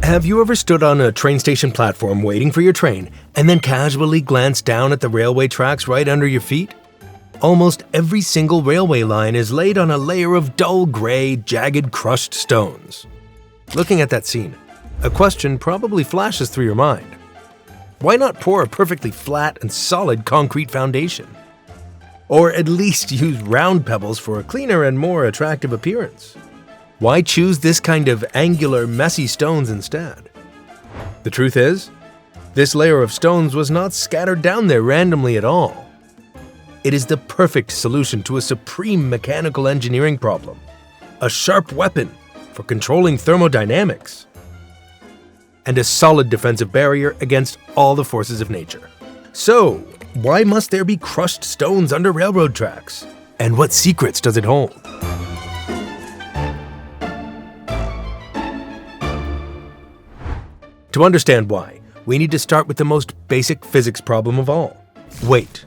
Have you ever stood on a train station platform waiting for your train and then casually glanced down at the railway tracks right under your feet? Almost every single railway line is laid on a layer of dull gray, jagged, crushed stones. Looking at that scene, a question probably flashes through your mind. Why not pour a perfectly flat and solid concrete foundation? Or at least use round pebbles for a cleaner and more attractive appearance? Why choose this kind of angular, messy stones instead? The truth is, this layer of stones was not scattered down there randomly at all. It is the perfect solution to a supreme mechanical engineering problem, a sharp weapon for controlling thermodynamics, and a solid defensive barrier against all the forces of nature. So, why must there be crushed stones under railroad tracks? And what secrets does it hold? To understand why, we need to start with the most basic physics problem of all: weight.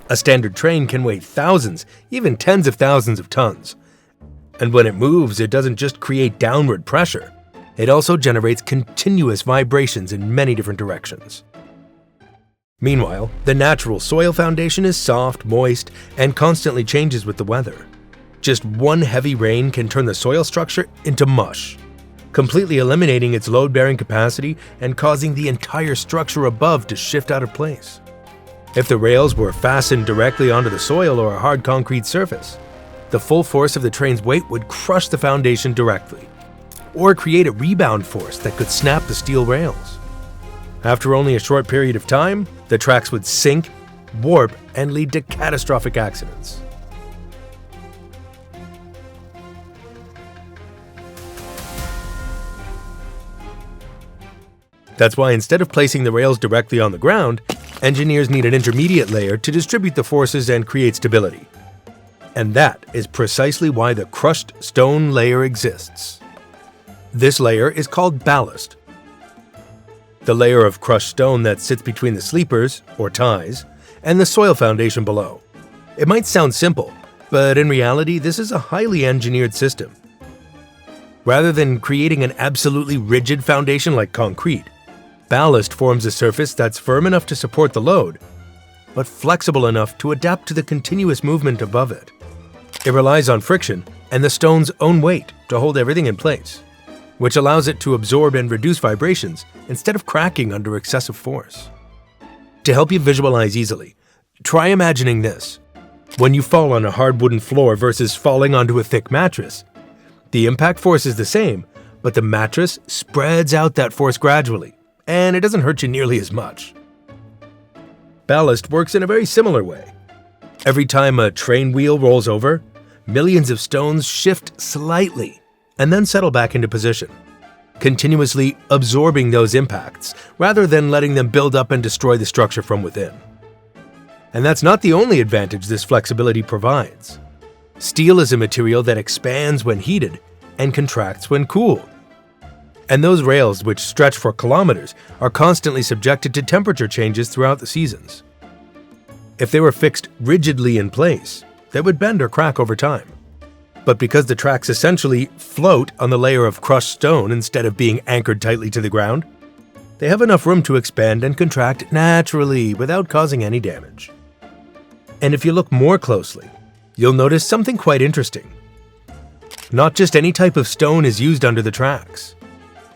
A standard train can weigh thousands, even tens of thousands of tons. And when it moves, it doesn't just create downward pressure, it also generates continuous vibrations in many different directions. Meanwhile, the natural soil foundation is soft, moist, and constantly changes with the weather. Just one heavy rain can turn the soil structure into mush, completely eliminating its load-bearing capacity and causing the entire structure above to shift out of place. If the rails were fastened directly onto the soil or a hard concrete surface, the full force of the train's weight would crush the foundation directly, or create a rebound force that could snap the steel rails. After only a short period of time, the tracks would sink, warp, and lead to catastrophic accidents. That's why instead of placing the rails directly on the ground, engineers need an intermediate layer to distribute the forces and create stability. And that is precisely why the crushed stone layer exists. This layer is called ballast. The layer of crushed stone that sits between the sleepers, or ties, and the soil foundation below. It might sound simple, but in reality, this is a highly engineered system. Rather than creating an absolutely rigid foundation like concrete, ballast forms a surface that's firm enough to support the load, but flexible enough to adapt to the continuous movement above it. It relies on friction and the stone's own weight to hold everything in place, which allows it to absorb and reduce vibrations instead of cracking under excessive force. To help you visualize easily, try imagining this. When you fall on a hard wooden floor versus falling onto a thick mattress, the impact force is the same, but the mattress spreads out that force gradually, and it doesn't hurt you nearly as much. Ballast works in a very similar way. Every time a train wheel rolls over, millions of stones shift slightly and then settle back into position, continuously absorbing those impacts rather than letting them build up and destroy the structure from within. And that's not the only advantage this flexibility provides. Steel is a material that expands when heated and contracts when cooled. And those rails, which stretch for kilometers, are constantly subjected to temperature changes throughout the seasons. If they were fixed rigidly in place, they would bend or crack over time. But because the tracks essentially float on the layer of crushed stone instead of being anchored tightly to the ground, they have enough room to expand and contract naturally without causing any damage. And if you look more closely, you'll notice something quite interesting. Not just any type of stone is used under the tracks.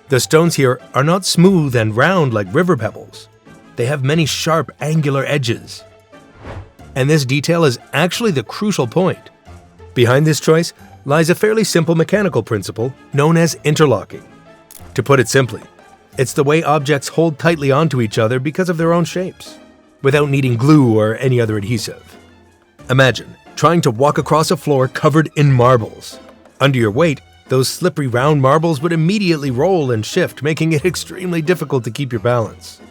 The stones here are not smooth and round like river pebbles. They have many sharp, angular edges. And this detail is actually the crucial point. Behind this choice lies a fairly simple mechanical principle known as interlocking. To put it simply, it's the way objects hold tightly onto each other because of their own shapes, without needing glue or any other adhesive. Imagine trying to walk across a floor covered in marbles. Under your weight, those slippery round marbles would immediately roll and shift, making it extremely difficult to keep your balance.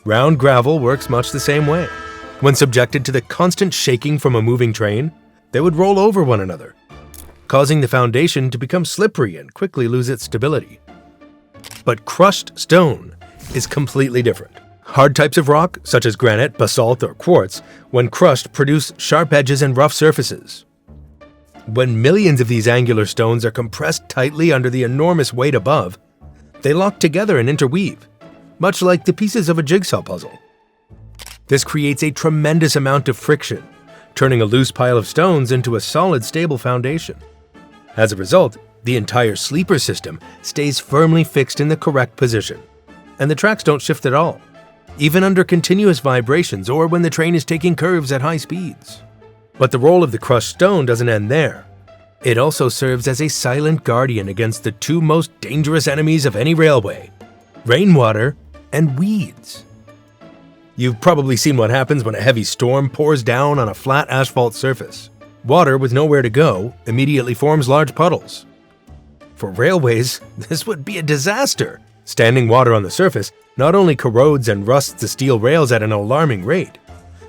Round gravel works much the same way. When subjected to the constant shaking from a moving train, they would roll over one another, causing the foundation to become slippery and quickly lose its stability. But crushed stone is completely different. Hard types of rock, such as granite, basalt, or quartz, when crushed, produce sharp edges and rough surfaces. When millions of these angular stones are compressed tightly under the enormous weight above, they lock together and interweave, much like the pieces of a jigsaw puzzle. This creates a tremendous amount of friction, turning a loose pile of stones into a solid, stable foundation. As a result, the entire sleeper system stays firmly fixed in the correct position, and the tracks don't shift at all, even under continuous vibrations or when the train is taking curves at high speeds. But the role of the crushed stone doesn't end there. It also serves as a silent guardian against the two most dangerous enemies of any railway: rainwater and weeds. You've probably seen what happens when a heavy storm pours down on a flat asphalt surface. Water with nowhere to go immediately forms large puddles. For railways, this would be a disaster. Standing water on the surface not only corrodes and rusts the steel rails at an alarming rate,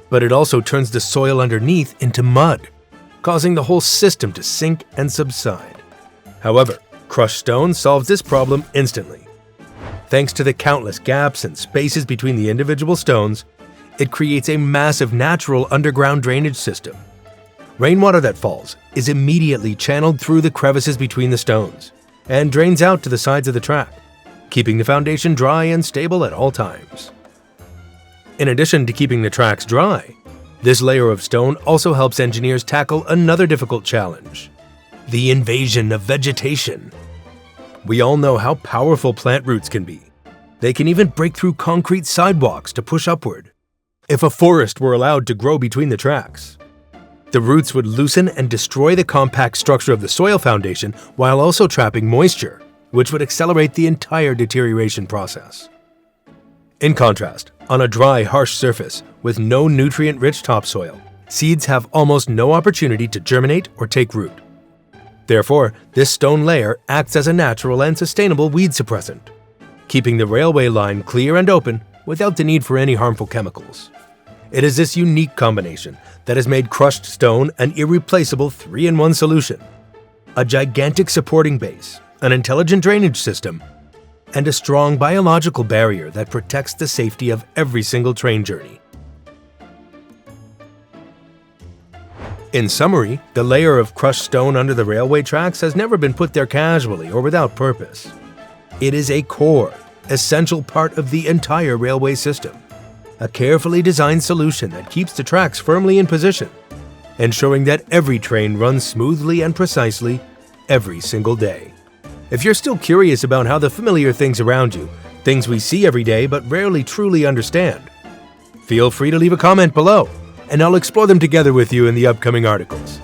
but it also turns the soil underneath into mud, causing the whole system to sink and subside. However, crushed stone solves this problem instantly. Thanks to the countless gaps and spaces between the individual stones, it creates a massive natural underground drainage system. Rainwater that falls is immediately channeled through the crevices between the stones and drains out to the sides of the track, keeping the foundation dry and stable at all times. In addition to keeping the tracks dry, this layer of stone also helps engineers tackle another difficult challenge: the invasion of vegetation. We all know how powerful plant roots can be. They can even break through concrete sidewalks to push upward. If a forest were allowed to grow between the tracks, the roots would loosen and destroy the compact structure of the soil foundation while also trapping moisture, which would accelerate the entire deterioration process. In contrast, on a dry, harsh surface with no nutrient-rich topsoil, seeds have almost no opportunity to germinate or take root. Therefore, this stone layer acts as a natural and sustainable weed suppressant, keeping the railway line clear and open without the need for any harmful chemicals. It is this unique combination that has made crushed stone an irreplaceable 3-in-1 solution: a gigantic supporting base, an intelligent drainage system, and a strong biological barrier that protects the safety of every single train journey. In summary, the layer of crushed stone under the railway tracks has never been put there casually or without purpose. It is a core, essential part of the entire railway system, a carefully designed solution that keeps the tracks firmly in position, ensuring that every train runs smoothly and precisely every single day. If you're still curious about how the familiar things around you, things we see every day but rarely truly understand, feel free to leave a comment below, and I'll explore them together with you in the upcoming articles.